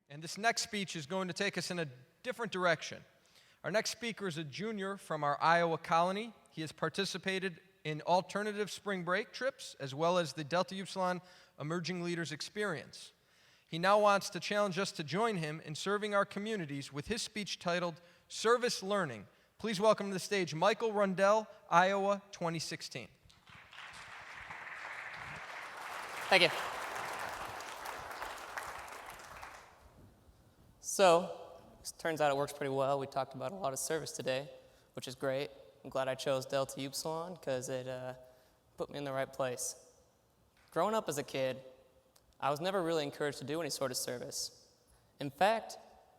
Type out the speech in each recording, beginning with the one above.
And this next speech is going to take us in a different direction. Our next speaker is a junior from our Iowa colony. He has participated in alternative spring break trips as well as the Delta Upsilon Emerging Leaders Experience. He now wants to challenge us to join him in serving our communities with his speech titled Service Learning. Please welcome to the stage Michael Rundell, Iowa 2016. Thank you. So, it turns out it works pretty well. We talked about a lot of service today, which is great. I'm glad I chose Delta Upsilon because it put me in the right place. Growing up as a kid, I was never really encouraged to do any sort of service. In fact,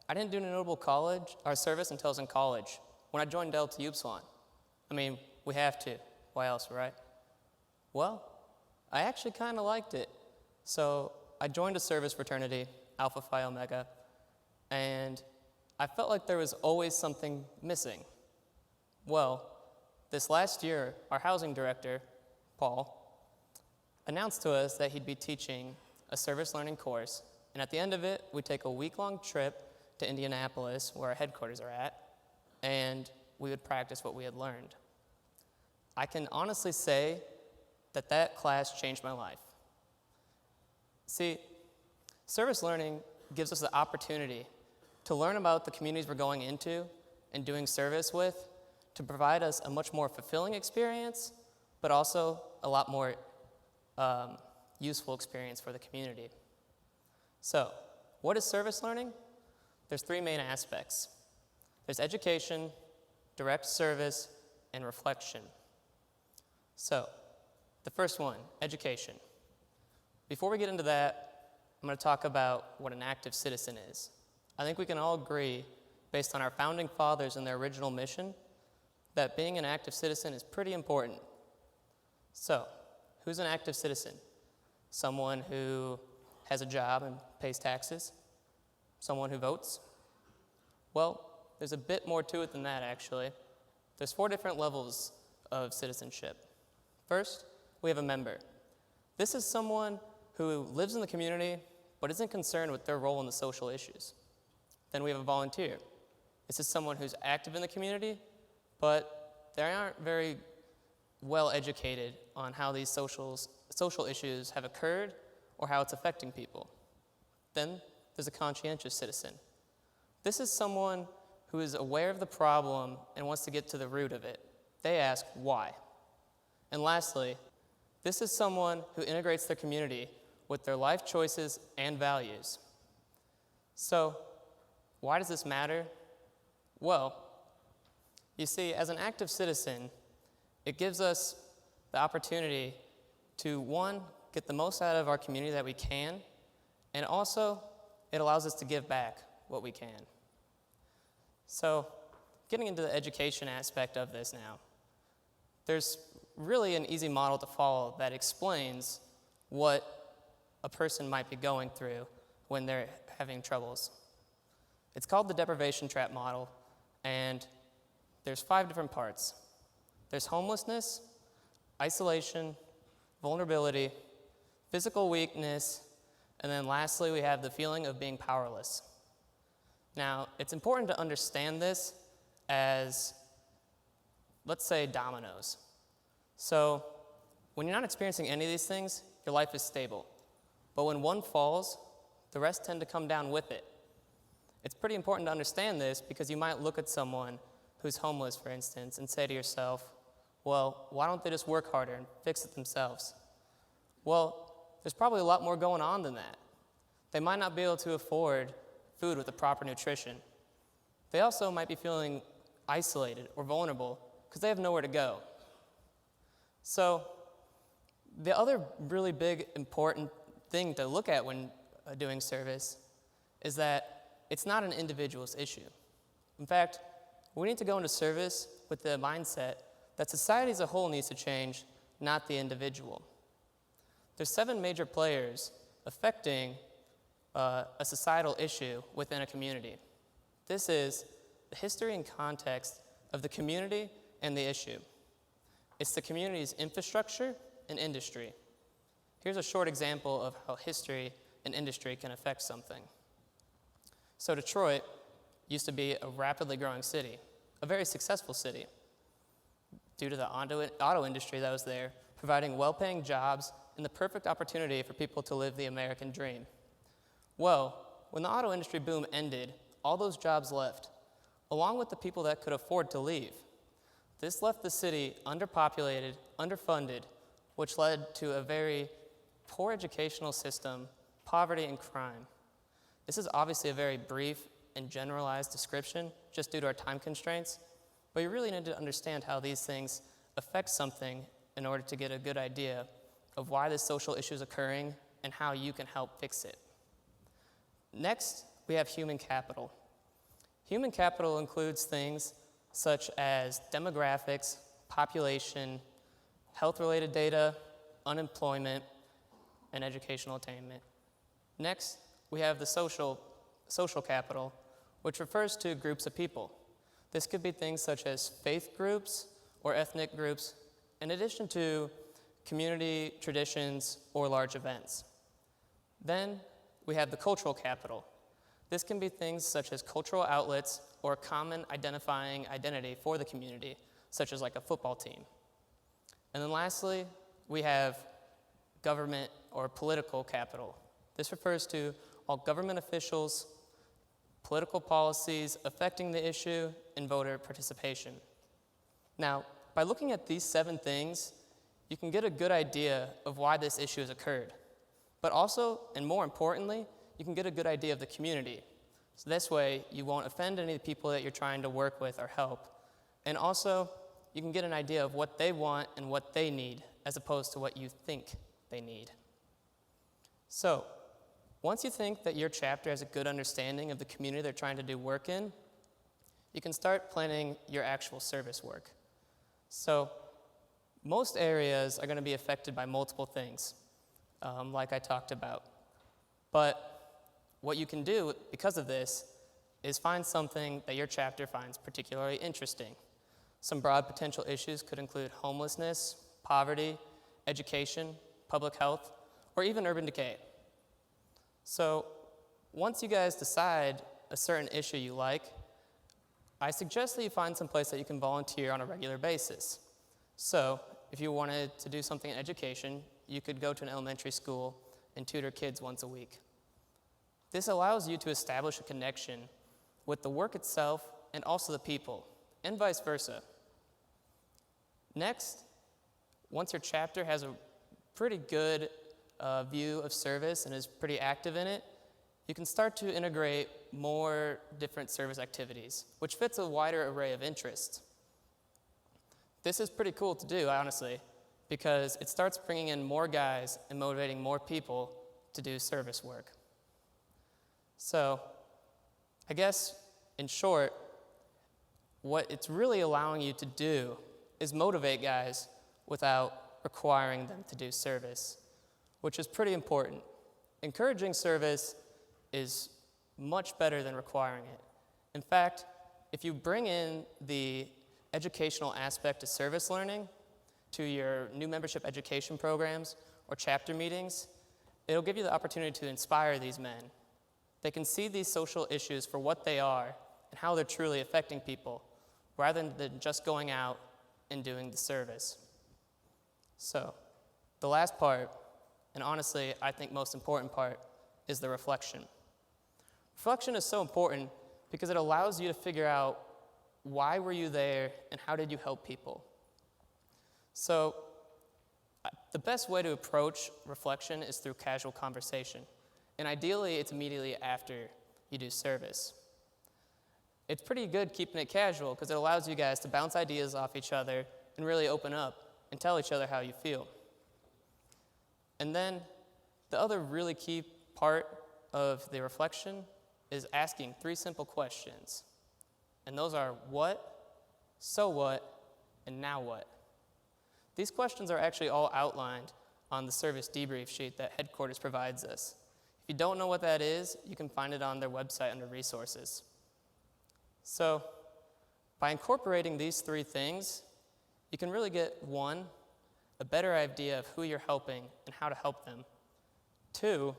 I didn't do any notable college or service until I was in college, when I joined Delta Upsilon. I mean, we have to. Why else, right? Well, I actually kind of liked it. So I joined a service fraternity, Alpha Phi Omega, and I felt like there was always something missing. Well, this last year, our housing director, Paul, announced to us that he'd be teaching a service learning course, and at the end of it, we'd take a week-long trip to Indianapolis, where our headquarters are at, and we would practice what we had learned. I can honestly say that that class changed my life. See, service learning gives us the opportunity to learn about the communities we're going into and doing service with to provide us a much more fulfilling experience, but also a lot more useful experience for the community. So, what is service learning? There's three main aspects. There's education, direct service, and reflection. So, the first one, education. Before we get into that, I'm going to talk about what an active citizen is. I think we can all agree, based on our founding fathers and their original mission, that being an active citizen is pretty important. So, who's an active citizen? Someone who has a job and pays taxes? Someone who votes? Well, there's a bit more to it than that, actually. There's 4 different levels of citizenship. First, we have a member. This is someone who lives in the community but isn't concerned with their role in the social issues. Then we have a volunteer. This is someone who's active in the community, but they aren't very well educated on how these social issues have occurred or how it's affecting people. Then there's a conscientious citizen. This is someone who is aware of the problem and wants to get to the root of it. They ask why. And lastly, this is someone who integrates their community with their life choices and values. So, why does this matter? Well, you see, as an active citizen, it gives us the opportunity to, one, get the most out of our community that we can, and also, it allows us to give back what we can. So, getting into the education aspect of this now, there's really an easy model to follow that explains what a person might be going through when they're having troubles. It's called the deprivation trap model, and there's 5 different parts. There's homelessness, isolation, vulnerability, physical weakness, and then lastly, we have the feeling of being powerless. Now, it's important to understand this as, let's say, dominoes. So, when you're not experiencing any of these things, your life is stable. But when one falls, the rest tend to come down with it. It's pretty important to understand this because you might look at someone who's homeless, for instance, and say to yourself, well, why don't they just work harder and fix it themselves? Well, there's probably a lot more going on than that. They might not be able to afford food with the proper nutrition. They also might be feeling isolated or vulnerable because they have nowhere to go. So, the other really big, important thing to look at when doing service is that it's not an individual's issue. In fact, we need to go into service with the mindset that society as a whole needs to change, not the individual. There's 7 major players affecting a societal issue within a community. This is the history and context of the community and the issue. It's the community's infrastructure and industry. Here's a short example of how history and industry can affect something. So Detroit used to be a rapidly growing city, a very successful city, due to the auto industry that was there, providing well-paying jobs and the perfect opportunity for people to live the American dream. Well, when the auto industry boom ended, all those jobs left, along with the people that could afford to leave. This left the city underpopulated, underfunded, which led to a very poor educational system, poverty, and crime. This is obviously a very brief and generalized description, just due to our time constraints, but you really need to understand how these things affect something in order to get a good idea of why this social issue is occurring and how you can help fix it. Next, we have human capital. Human capital includes things such as demographics, population, health-related data, unemployment, and educational attainment. Next, we have the social capital, which refers to groups of people. This could be things such as faith groups or ethnic groups, in addition to community traditions or large events. Then we have the cultural capital. This can be things such as cultural outlets or a common identifying identity for the community, such as like a football team. And then lastly, we have government or political capital. This refers to all government officials, political policies affecting the issue, and voter participation. Now, by looking at these 7 things, you can get a good idea of why this issue has occurred. But also, and more importantly, you can get a good idea of the community. So this way, you won't offend any of the people that you're trying to work with or help. And also, you can get an idea of what they want and what they need, as opposed to what you think they need. So, once you think that your chapter has a good understanding of the community they're trying to do work in, you can start planning your actual service work. So, most areas are going to be affected by multiple things, like I talked about. But what you can do because of this is find something that your chapter finds particularly interesting. Some broad potential issues could include homelessness, poverty, education, public health, or even urban decay. So once you guys decide a certain issue you like, I suggest that you find some place that you can volunteer on a regular basis. So if you wanted to do something in education, you could go to an elementary school and tutor kids once a week. This allows you to establish a connection with the work itself and also the people, and vice versa. Next, once your chapter has a pretty good view of service and is pretty active in it, you can start to integrate more different service activities, which fits a wider array of interests. This is pretty cool to do, honestly, because it starts bringing in more guys and motivating more people to do service work. So, I guess, in short, what it's really allowing you to do is motivate guys without requiring them to do service, which is pretty important. Encouraging service is much better than requiring it. In fact, if you bring in the educational aspect of service learning to your new membership education programs or chapter meetings, it'll give you the opportunity to inspire these men. They can see these social issues for what they are and how they're truly affecting people, rather than just going out and doing the service. So, the last part, and honestly, I think most important part, is the reflection. Reflection is so important because it allows you to figure out why were you there and how did you help people. So, the best way to approach reflection is through casual conversation. And ideally, it's immediately after you do service. It's pretty good keeping it casual because it allows you guys to bounce ideas off each other and really open up and tell each other how you feel. And then the other really key part of the reflection is asking 3 simple questions. And those are what, so what, and now what. These questions are actually all outlined on the service debrief sheet that headquarters provides us. If you don't know what that is, you can find it on their website under resources. So, by incorporating these 3 things, you can really get 1, a better idea of who you're helping and how to help them. 2,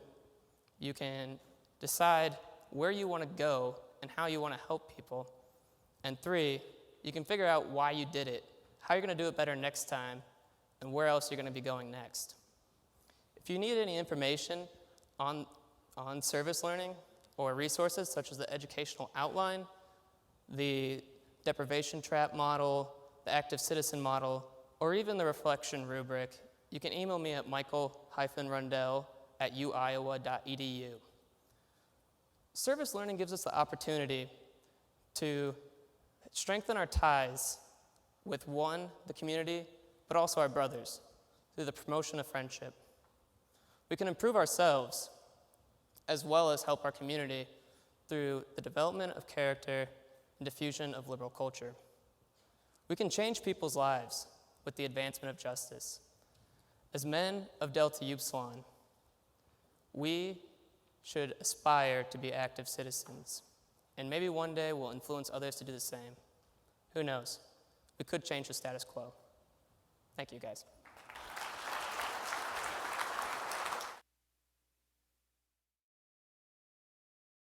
you can decide where you want to go and how you want to help people. And 3, you can figure out why you did it, how you're going to do it better next time, and where else you're going to be going next. If you need any information on service learning or resources such as the educational outline, the deprivation trap model, the active citizen model, or even the reflection rubric, you can email me at michael-rundell@uiowa.edu. Service learning gives us the opportunity to strengthen our ties with the community, but also our brothers through the promotion of friendship. We can improve ourselves as well as help our community through the development of character and diffusion of liberal culture. We can change people's lives with the advancement of justice. As men of Delta Upsilon, we should aspire to be active citizens, and maybe one day we'll influence others to do the same. Who knows? We could change the status quo. Thank you, guys.